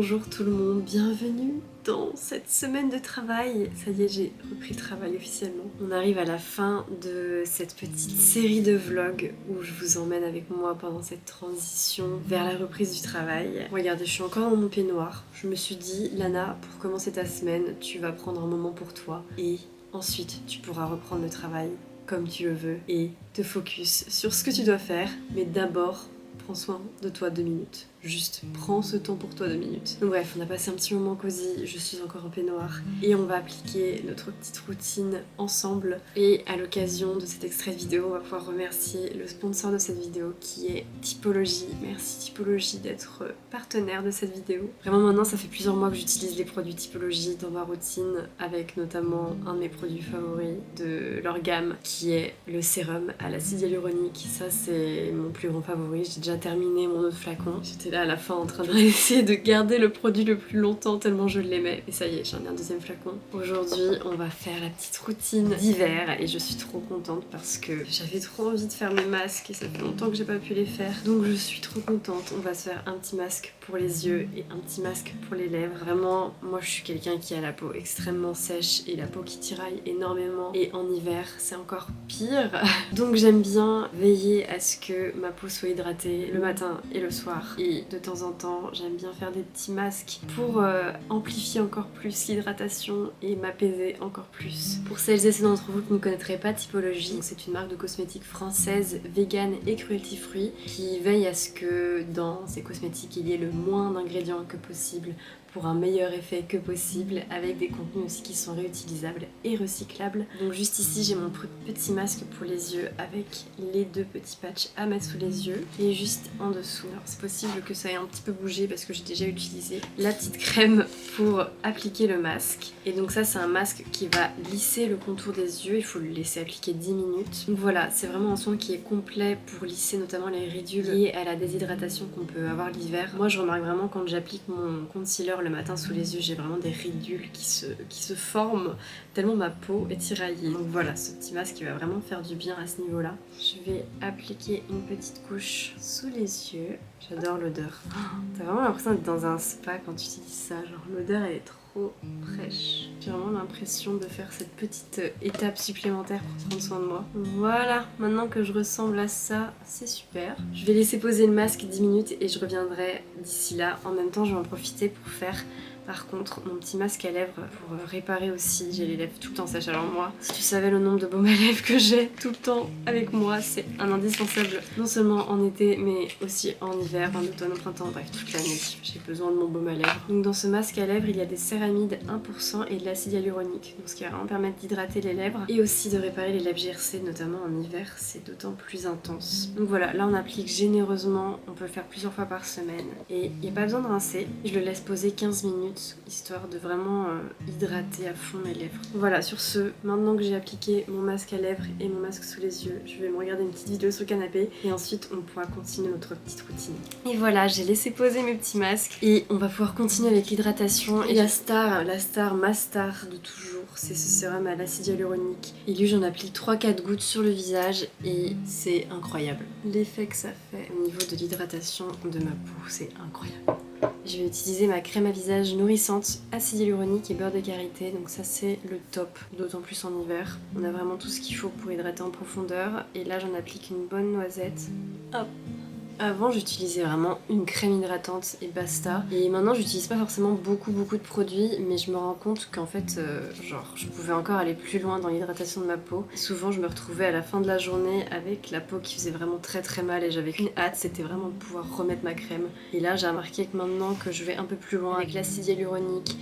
Bonjour tout le monde, bienvenue dans cette semaine de travail. Ça y est, j'ai repris le travail officiellement. On arrive à la fin de cette petite série de vlogs où je vous emmène avec moi pendant cette transition vers la reprise du travail. Regardez, je suis encore dans mon peignoir. Je me suis dit, Lana, pour commencer ta semaine, tu vas prendre un moment pour toi et ensuite tu pourras reprendre le travail comme tu le veux et te focus sur ce que tu dois faire. Mais d'abord, prends soin de toi 2 minutes. Juste prends ce temps pour toi 2 minutes. Donc bref, on a passé un petit moment cosy, je suis encore en peignoir et on va appliquer notre petite routine ensemble. Et à l'occasion de cet extrait de vidéo, on va pouvoir remercier le sponsor de cette vidéo qui est Typologie. Merci Typologie d'être partenaire de cette vidéo. Vraiment maintenant, ça fait plusieurs mois que j'utilise les produits Typologie dans ma routine avec notamment un de mes produits favoris de leur gamme qui est le sérum à l'acide hyaluronique. Ça c'est mon plus grand favori. J'ai déjà terminé mon autre flacon. J'étais là à la fin en train d'essayer de garder le produit le plus longtemps tellement je l'aimais. Et ça y est, j'en ai un deuxième flacon. Aujourd'hui, on va faire la petite routine d'hiver et je suis trop contente parce que j'avais trop envie de faire mes masques et ça fait longtemps que j'ai pas pu les faire. Donc je suis trop contente. On va se faire un petit masque pour les yeux et un petit masque pour les lèvres. Vraiment, moi je suis quelqu'un qui a la peau extrêmement sèche et la peau qui tiraille énormément. Et en hiver, c'est encore pire. Donc j'aime bien veiller à ce que ma peau soit hydratée le matin et le soir. Et de temps en temps, j'aime bien faire des petits masques pour amplifier encore plus l'hydratation et m'apaiser encore plus. Pour celles et ceux d'entre vous qui ne connaîtraient pas Typologie, c'est une marque de cosmétiques française, vegan et cruelty free qui veille à ce que dans ces cosmétiques il y ait le moins d'ingrédients que possible pour un meilleur effet que possible, avec des contenus aussi qui sont réutilisables et recyclables. Donc juste ici j'ai mon petit masque pour les yeux avec les 2 petits patchs à mettre sous les yeux et juste en dessous. Alors c'est possible que ça ait un petit peu bougé parce que j'ai déjà utilisé la petite crème pour appliquer le masque. Et donc ça c'est un masque qui va lisser le contour des yeux, il faut le laisser appliquer 10 minutes. Donc voilà, c'est vraiment un soin qui est complet pour lisser notamment les ridules liées à la déshydratation qu'on peut avoir l'hiver. Moi je remarque vraiment quand j'applique mon concealer le matin sous les yeux, j'ai vraiment des ridules qui se forment tellement ma peau est tiraillée. Donc voilà, ce petit masque qui va vraiment faire du bien à ce niveau-là. Je vais appliquer une petite couche sous les yeux. J'adore l'odeur. Oh, t'as vraiment l'impression d'être dans un spa quand tu utilises ça. Genre l'odeur elle est trop fraîche. J'ai vraiment l'impression de faire cette petite étape supplémentaire pour prendre soin de moi. Voilà, maintenant que je ressemble à ça, c'est super. Je vais laisser poser le masque 10 minutes et je reviendrai d'ici là. En même temps, je vais en profiter pour faire par contre mon petit masque à lèvres pour réparer aussi. J'ai les lèvres tout le temps sèches. Alors moi, si tu savais le nombre de baumes à lèvres que j'ai tout le temps avec moi, c'est un indispensable. Non seulement en été, mais aussi en hiver, en automne, au printemps, bref toute l'année. J'ai besoin de mon baume à lèvres. Donc dans ce masque à lèvres, il y a des céramides 1% et de l'acide hyaluronique. Donc ce qui va vraiment permettre d'hydrater les lèvres et aussi de réparer les lèvres gercées, notamment en hiver, c'est d'autant plus intense. Donc voilà, là on applique généreusement. On peut le faire plusieurs fois par semaine et il n'y a pas besoin de rincer. Je le laisse poser 15 minutes histoire de vraiment hydrater à fond mes lèvres. Voilà, sur ce, maintenant que j'ai appliqué mon masque à lèvres et mon masque sous les yeux, je vais me regarder une petite vidéo sur le canapé et ensuite on pourra continuer notre petite routine. Et voilà, j'ai laissé poser mes petits masques et on va pouvoir continuer avec l'hydratation. Et ma star de toujours, c'est ce sérum à l'acide hyaluronique. Et lui, j'en applique 3-4 gouttes sur le visage et c'est incroyable. L'effet que ça fait au niveau de l'hydratation de ma peau, c'est incroyable. Je vais utiliser ma crème à visage nourrissante, acide hyaluronique et beurre de karité, donc ça c'est le top, d'autant plus en hiver. On a vraiment tout ce qu'il faut pour hydrater en profondeur, et là j'en applique une bonne noisette. Hop. Avant j'utilisais vraiment une crème hydratante et basta, et maintenant j'utilise pas forcément beaucoup de produits, mais je me rends compte qu'en fait genre je pouvais encore aller plus loin dans l'hydratation de ma peau. Souvent je me retrouvais à la fin de la journée avec la peau qui faisait vraiment très mal et j'avais qu'une hâte, c'était vraiment de pouvoir remettre ma crème. Et là j'ai remarqué que maintenant que je vais un peu plus loin avec l'acide hyaluronique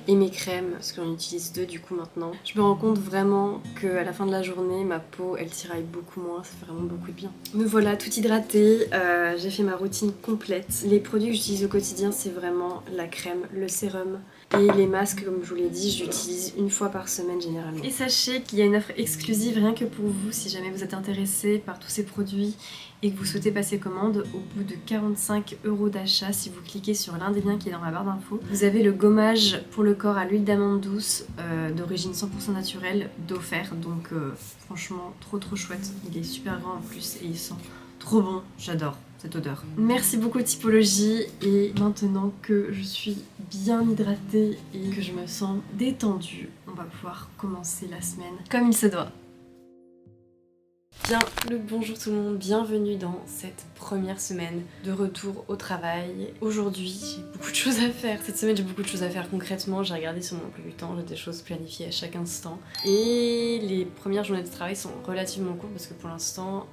et mes crèmes, parce qu'on utilise 2 du coup maintenant, je me rends compte vraiment qu'à la fin de la journée, ma peau elle tiraille beaucoup moins, ça fait vraiment beaucoup de bien. Me voilà tout hydratée, j'ai fait ma routine complète. Les produits que j'utilise au quotidien, c'est vraiment la crème, le sérum et les masques, comme je vous l'ai dit, j'utilise une fois par semaine généralement. Et sachez qu'il y a une offre exclusive rien que pour vous si jamais vous êtes intéressé par tous ces produits et que vous souhaitez passer commande. Au bout de 45 € d'achat, si vous cliquez sur l'un des liens qui est dans ma barre d'infos, vous avez le gommage pour le corps à l'huile d'amande douce d'origine 100% naturelle d'offert. Donc franchement trop chouette, il est super grand en plus et il sent trop bon, j'adore. cette odeur. Merci beaucoup Typologie, et maintenant que je suis bien hydratée et que je me sens détendue, on va pouvoir commencer la semaine comme il se doit. Bien le bonjour tout le monde, bienvenue dans cette première semaine de retour au travail. Aujourd'hui j'ai beaucoup de choses à faire, cette semaine j'ai beaucoup de choses à faire concrètement, j'ai regardé sur mon emploi du temps, j'ai des choses planifiées à chaque instant. Et les premières journées de travail sont relativement courtes parce que pour l'instant,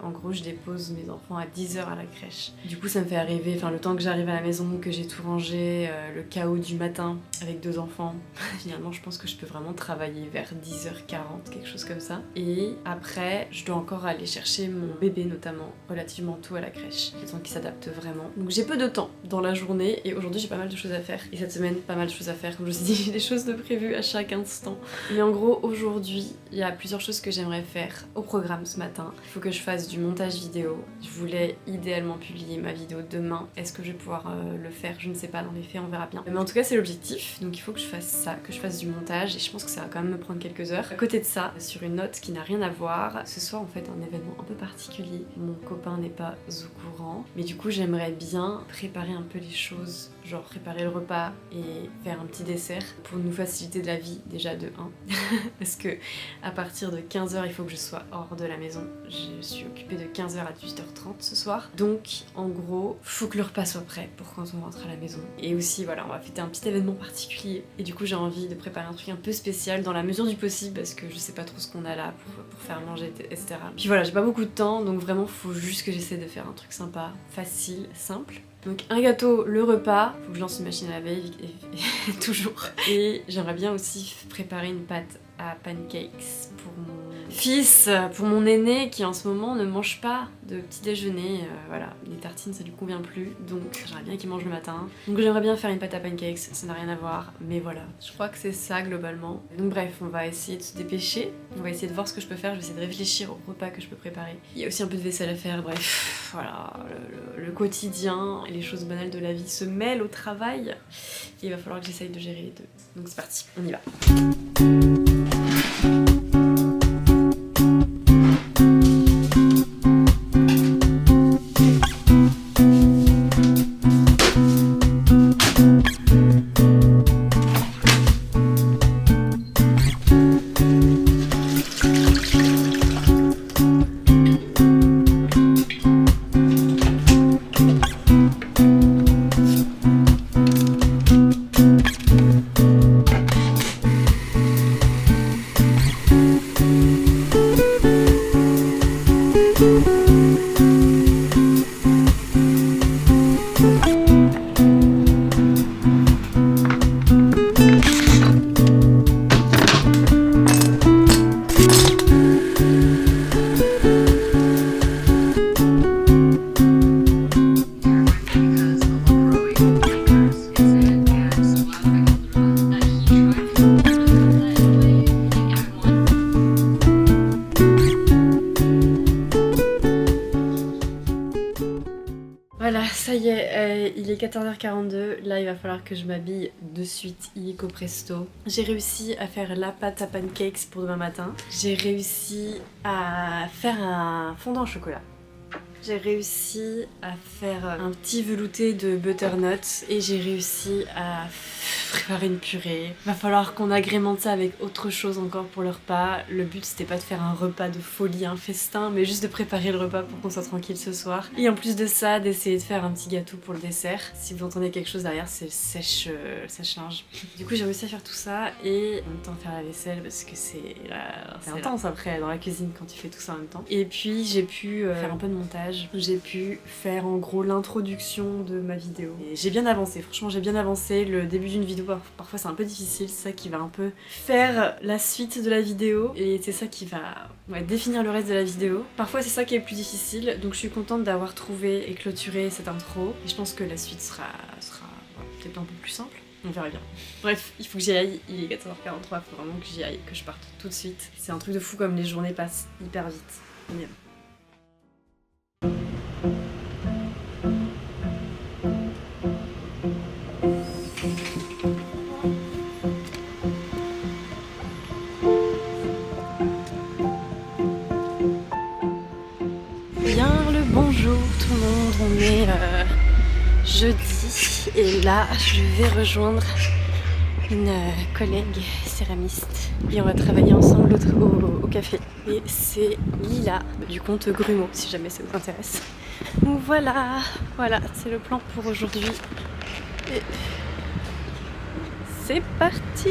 en gros je dépose mes enfants à 10h à la crèche. Du coup ça me fait arriver, le temps que j'arrive à la maison, que j'ai tout rangé, le chaos du matin avec 2 enfants. Finalement je pense que je peux vraiment travailler vers 10h40, quelque chose comme ça. Et après je dois encore aller chercher mon bébé notamment relativement tôt à la crèche, le temps qui s'adapte vraiment. Donc j'ai peu de temps dans la journée et aujourd'hui j'ai pas mal de choses à faire. Et cette semaine pas mal de choses à faire, comme je vous ai dit, j'ai des choses de prévues à chaque instant. Mais en gros aujourd'hui il y a plusieurs choses que j'aimerais faire au programme ce matin. Il faut que je fasse du montage vidéo. Je voulais idéalement publier ma vidéo demain. Est-ce que je vais pouvoir le faire? Je ne sais pas, dans les faits on verra bien. Mais en tout cas c'est l'objectif, donc il faut que je fasse ça, que je fasse du montage et je pense que ça va quand même me prendre quelques heures. À côté de ça, sur une note qui n'a rien à voir, ce soir en fait un événement un peu particulier. Mon copain n'est pas au courant, mais du coup j'aimerais bien préparer un peu les choses, genre préparer le repas et faire un petit dessert pour nous faciliter de la vie déjà de 1. Parce que à partir de 15h il faut que je sois hors de la maison. Je suis occupée de 15h à 18h30 ce soir. Donc en gros, faut que le repas soit prêt pour quand on rentre à la maison. Et aussi voilà, on va fêter un petit événement particulier. Et du coup j'ai envie de préparer un truc un peu spécial dans la mesure du possible parce que je sais pas trop ce qu'on a là pour faire manger, etc. Puis voilà, j'ai pas beaucoup de temps, donc vraiment faut juste que j'essaie de faire un truc sympa, facile, simple. Donc un gâteau, le repas, faut que je lance une machine à laver toujours. Et j'aimerais bien aussi préparer une pâte à pancakes pour mon fils, pour mon aîné qui en ce moment ne mange pas de petit déjeuner. Voilà, les tartines ça lui convient plus, donc j'aimerais bien qu'il mange le matin. Donc j'aimerais bien faire une pâte à pancakes, ça n'a rien à voir, mais voilà. Je crois que c'est ça globalement. Donc bref, on va essayer de se dépêcher, on va essayer de voir ce que je peux faire, je vais essayer de réfléchir au repas que je peux préparer. Il y a aussi un peu de vaisselle à faire, bref, voilà, le quotidien et les choses banales de la vie se mêlent au travail. Et il va falloir que j'essaye de gérer les deux. Donc c'est parti, on y va. Voilà, ça y est, il est 14h42, là il va falloir que je m'habille de suite, illico presto. J'ai réussi à faire la pâte à pancakes pour demain matin. J'ai réussi à faire un fondant au chocolat. J'ai réussi à faire un petit velouté de butternut et j'ai réussi à préparer une purée. Va falloir qu'on agrémente ça avec autre chose encore pour le repas. Le but c'était pas de faire un repas de folie, un festin, mais juste de préparer le repas pour qu'on soit tranquille ce soir. Et en plus de ça, d'essayer de faire un petit gâteau pour le dessert. Si vous entendez quelque chose derrière, c'est le sèche-linge. Du coup j'ai réussi à faire tout ça et en même temps faire la vaisselle parce que c'est intense après dans la cuisine quand tu fais tout ça en même temps. Et puis j'ai pu faire un peu de montage. J'ai pu faire en gros l'introduction de ma vidéo. Et j'ai bien avancé, franchement j'ai bien avancé. Le début d'une vidéo parfois c'est un peu difficile, c'est ça qui va un peu faire la suite de la vidéo et c'est ça qui va définir le reste de la vidéo. Parfois c'est ça qui est le plus difficile, donc je suis contente d'avoir trouvé et clôturé cette intro. Et je pense que la suite sera peut-être un peu plus simple. On verra bien. Bref, il faut que j'y aille, il est 14h43, il faut vraiment que j'y aille, que je parte tout de suite. C'est un truc de fou comme les journées passent hyper vite. On y va. Bien le bonjour tout le monde. est jeudi et là je vais rejoindre une collègue céramiste et on va travailler ensemble au café. Et c'est Lila du compte Grumeau si jamais ça vous intéresse. Donc voilà, c'est le plan pour aujourd'hui. Et c'est parti!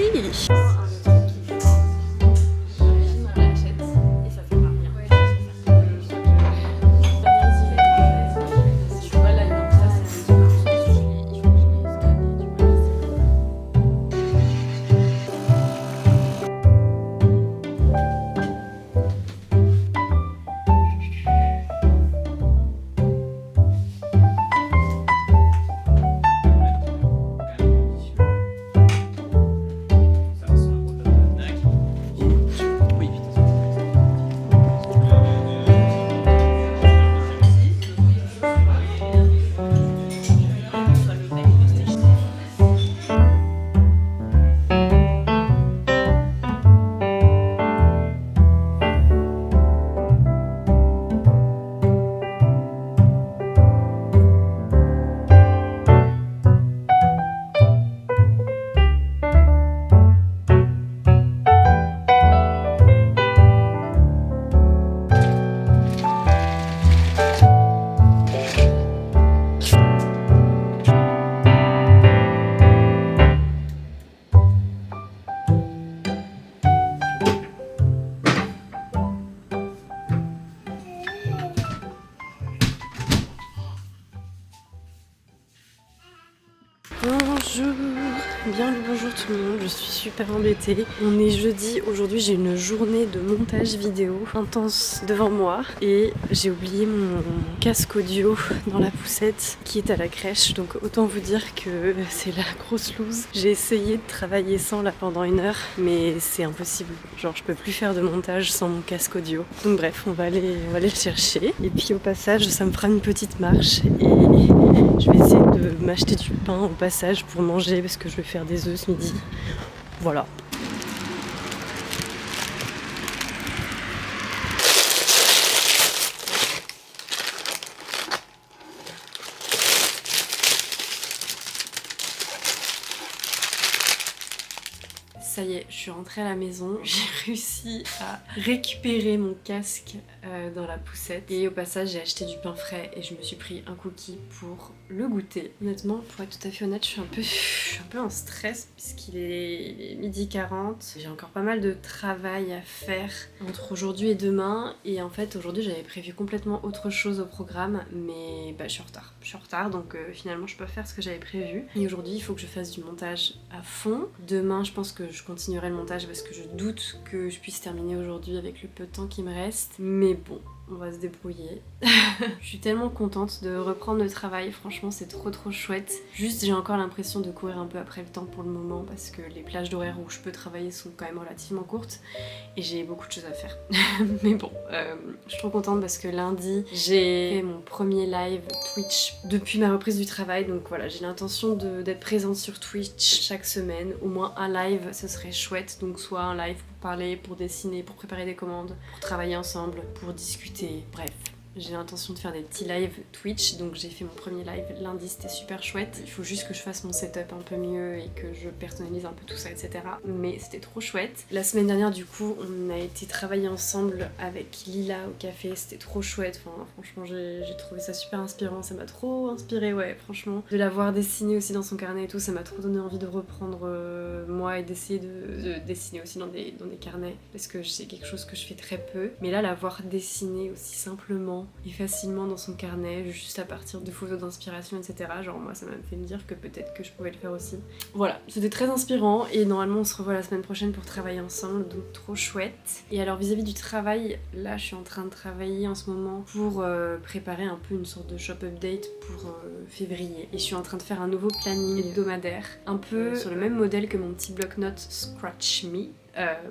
Bonjour, bien le bonjour tout le monde, je suis super embêtée. On est jeudi, aujourd'hui j'ai une journée de montage vidéo intense devant moi et j'ai oublié mon casque audio dans la poussette qui est à la crèche, donc autant vous dire que c'est la grosse loose. J'ai essayé de travailler sans là pendant 1 heure mais c'est impossible, genre je peux plus faire de montage sans mon casque audio. Donc bref, on va aller le chercher et puis au passage ça me fera une petite marche et je vais essayer de m'acheter du pain au passage pour manger parce que je vais faire des œufs ce midi. Voilà. Ça y est, je suis rentrée à la maison, j'ai réussi à récupérer mon casque dans la poussette et au passage j'ai acheté du pain frais et je me suis pris un cookie pour le goûter. Honnêtement, pour être tout à fait honnête, je suis un peu en stress puisqu'il est 12h40. J'ai encore pas mal de travail à faire entre aujourd'hui et demain et en fait aujourd'hui j'avais prévu complètement autre chose au programme mais je suis en retard. Je suis en retard donc finalement je peux pas faire ce que j'avais prévu et aujourd'hui il faut que je fasse du montage à fond. Demain je pense que je continuerai le montage parce que je doute que je puisse terminer aujourd'hui avec le peu de temps qui me reste. Mais bon, on va se débrouiller. Je suis tellement contente de reprendre le travail, franchement c'est trop chouette. Juste j'ai encore l'impression de courir un peu après le temps pour le moment parce que les plages d'horaire où je peux travailler sont quand même relativement courtes et j'ai beaucoup de choses à faire. Mais bon, je suis trop contente parce que lundi j'ai fait mon premier live Twitch depuis ma reprise du travail, donc voilà, j'ai l'intention d'être présente sur Twitch chaque semaine, au moins un live, ce serait chouette, donc soit un live pour parler, pour dessiner, pour préparer des commandes, pour travailler ensemble, pour discuter, bref. J'ai l'intention de faire des petits lives Twitch, donc j'ai fait mon premier live lundi, c'était super chouette. Il faut juste que je fasse mon setup un peu mieux et que je personnalise un peu tout ça, etc. Mais c'était trop chouette. La semaine dernière, du coup, on a été travailler ensemble avec Lila au café, c'était trop chouette. Enfin, franchement, j'ai trouvé ça super inspirant, ça m'a trop inspiré, ouais, franchement. De la voir dessiner aussi dans son carnet et tout, ça m'a trop donné envie de reprendre moi et d'essayer de dessiner aussi dans des carnets, parce que c'est quelque chose que je fais très peu. Mais là, la voir dessiner aussi simplement et facilement dans son carnet, juste à partir de photos d'inspiration, etc. Genre moi ça m'a fait me dire que peut-être que je pouvais le faire aussi. Voilà, c'était très inspirant et normalement on se revoit la semaine prochaine pour travailler ensemble, donc trop chouette. Et alors vis-à-vis du travail, là je suis en train de travailler en ce moment pour préparer un peu une sorte de shop update pour février. Et je suis en train de faire un nouveau planning hebdomadaire, un peu sur le même modèle que mon petit bloc-notes Scratch Me.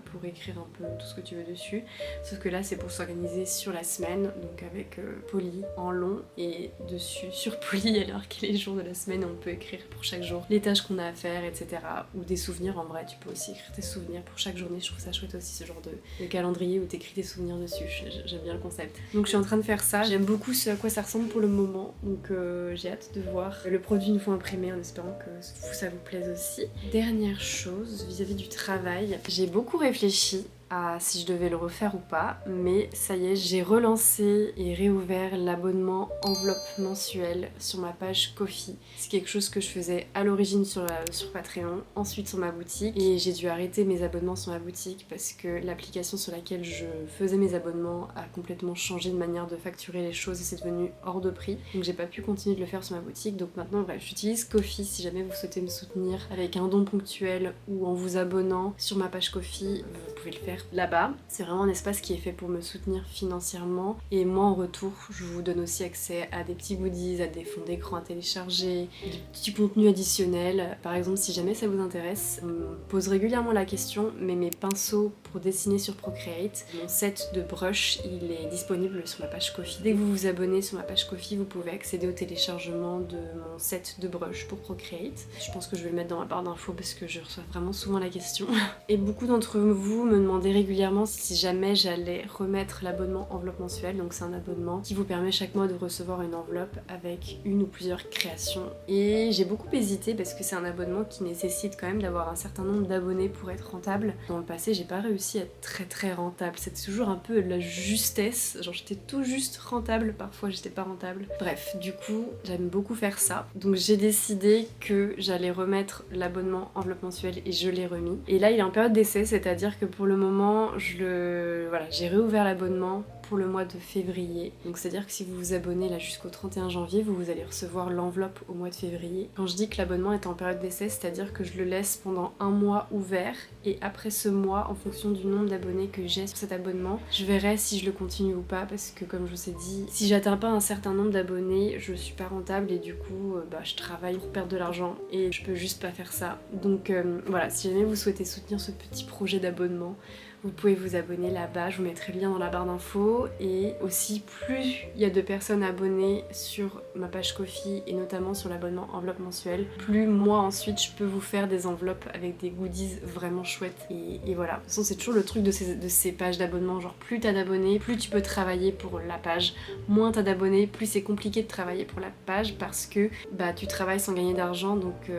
pour écrire un peu tout ce que tu veux dessus. Sauf que là c'est pour s'organiser sur la semaine, donc avec Poly en long et dessus sur Poly alors qu'il est les jours de la semaine on peut écrire pour chaque jour les tâches qu'on a à faire, etc. Ou des souvenirs, en vrai tu peux aussi écrire tes souvenirs pour chaque journée. Je trouve ça chouette aussi ce genre de calendrier où t'écris tes souvenirs dessus, j'aime bien le concept. Donc je suis en train de faire ça, j'aime beaucoup ce à quoi ça ressemble pour le moment, donc j'ai hâte de voir le produit une fois imprimé en espérant que ça vous plaise aussi. Dernière chose vis-à-vis du travail, j'ai beaucoup réfléchi à si je devais le refaire ou pas, mais ça y est, j'ai relancé et réouvert l'abonnement enveloppe mensuelle sur ma page Ko-fi. C'est quelque chose que je faisais à l'origine sur Patreon, ensuite sur ma boutique, et j'ai dû arrêter mes abonnements sur ma boutique parce que l'application sur laquelle je faisais mes abonnements a complètement changé de manière de facturer les choses et c'est devenu hors de prix, donc j'ai pas pu continuer de le faire sur ma boutique. Donc maintenant bref, j'utilise Ko-fi si jamais vous souhaitez me soutenir avec un don ponctuel ou en vous abonnant sur ma page Ko-fi, vous pouvez le faire là-bas. C'est vraiment un espace qui est fait pour me soutenir financièrement et moi en retour je vous donne aussi accès à des petits goodies, à des fonds d'écran à télécharger, des petits contenus additionnels. Par exemple si jamais ça vous intéresse, on me pose régulièrement la question, mais mes pinceaux pour dessiner sur Procreate, mon set de brush il est disponible sur ma page Ko-fi. Dès que vous vous abonnez sur ma page Ko-fi, vous pouvez accéder au téléchargement de mon set de brush pour Procreate. Je pense que je vais le mettre dans la barre d'infos parce que je reçois vraiment souvent la question. Et beaucoup d'entre vous me demandaient régulièrement si jamais j'allais remettre l'abonnement enveloppe mensuelle. Donc c'est un abonnement qui vous permet chaque mois de recevoir une enveloppe avec une ou plusieurs créations. Et j'ai beaucoup hésité parce que c'est un abonnement qui nécessite quand même d'avoir un certain nombre d'abonnés pour être rentable. Dans le passé j'ai pas réussi à être très rentable, c'était toujours un peu de la justesse, genre j'étais tout juste rentable, parfois j'étais pas rentable. Bref, du coup j'aime beaucoup faire ça. Donc j'ai décidé que j'allais remettre l'abonnement enveloppe mensuelle et je l'ai remis. Et là il est en période d'essai, c'est-à-dire que pour le moment j'ai réouvert l'abonnement pour le mois de février. Donc c'est à dire que si vous vous abonnez là jusqu'au 31 janvier, vous allez recevoir l'enveloppe au mois de février. Quand je dis que l'abonnement est en période d'essai, c'est à dire que je le laisse pendant un mois ouvert et après ce mois, en fonction du nombre d'abonnés que j'ai sur cet abonnement, je verrai si je le continue ou pas, parce que comme je vous ai dit, si j'atteins pas un certain nombre d'abonnés, je suis pas rentable et du coup je travaille pour perdre de l'argent et je peux juste pas faire ça. Donc voilà, si jamais vous souhaitez soutenir ce petit projet d'abonnement, vous pouvez vous abonner là-bas, je vous mettrai le lien dans la barre d'infos. Et aussi, plus il y a de personnes abonnées sur ma page Ko-fi et notamment sur l'abonnement enveloppe mensuelle, plus moi ensuite je peux vous faire des enveloppes avec des goodies vraiment chouettes. Et voilà, de toute façon c'est toujours le truc de ces pages d'abonnement, genre plus t'as d'abonnés, plus tu peux travailler pour la page, moins t'as d'abonnés, plus c'est compliqué de travailler pour la page parce que tu travailles sans gagner d'argent, donc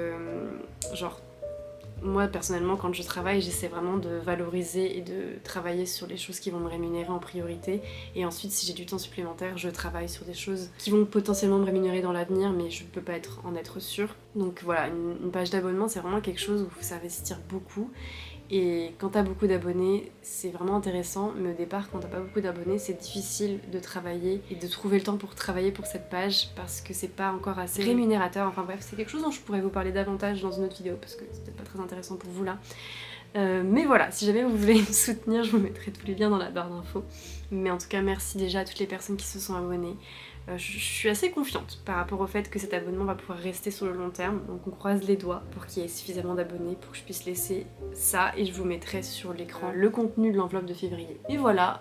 moi personnellement quand je travaille j'essaie vraiment de valoriser et de travailler sur les choses qui vont me rémunérer en priorité, et ensuite si j'ai du temps supplémentaire je travaille sur des choses qui vont potentiellement me rémunérer dans l'avenir mais je peux pas en être sûre. Donc voilà, une page d'abonnement c'est vraiment quelque chose où il faut s'investir beaucoup. Et quand t'as beaucoup d'abonnés, c'est vraiment intéressant, mais au départ, quand t'as pas beaucoup d'abonnés, c'est difficile de travailler et de trouver le temps pour travailler pour cette page parce que c'est pas encore assez rémunérateur. Enfin bref, c'est quelque chose dont je pourrais vous parler davantage dans une autre vidéo parce que c'est peut-être pas très intéressant pour vous là. Mais voilà, si jamais vous voulez me soutenir, je vous mettrai tous les liens dans la barre d'infos. Mais en tout cas, merci déjà à toutes les personnes qui se sont abonnées. Je suis assez confiante par rapport au fait que cet abonnement va pouvoir rester sur le long terme, donc on croise les doigts pour qu'il y ait suffisamment d'abonnés pour que je puisse laisser ça, et je vous mettrai sur l'écran le contenu de l'enveloppe de février. Et voilà,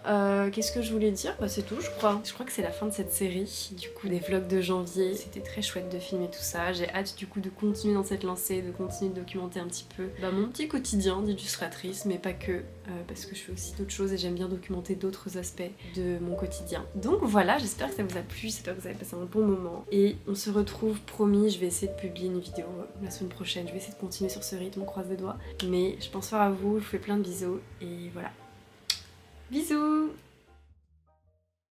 qu'est-ce que je voulais dire ? C'est tout je crois. Je crois que c'est la fin de cette série, du coup des vlogs de janvier. C'était très chouette de filmer tout ça, j'ai hâte du coup de continuer dans cette lancée, de continuer de documenter un petit peu mon petit quotidien d'illustratrice, mais pas que, parce que je fais aussi d'autres choses et j'aime bien documenter d'autres aspects de mon quotidien. Donc voilà, j'espère que ça vous a plu, j'espère que vous avez passé un bon moment et on se retrouve, promis, je vais essayer de publier une vidéo la semaine prochaine, je vais essayer de continuer sur ce rythme, on croise les doigts, mais je pense fort à vous, je vous fais plein de bisous et voilà. Bisous.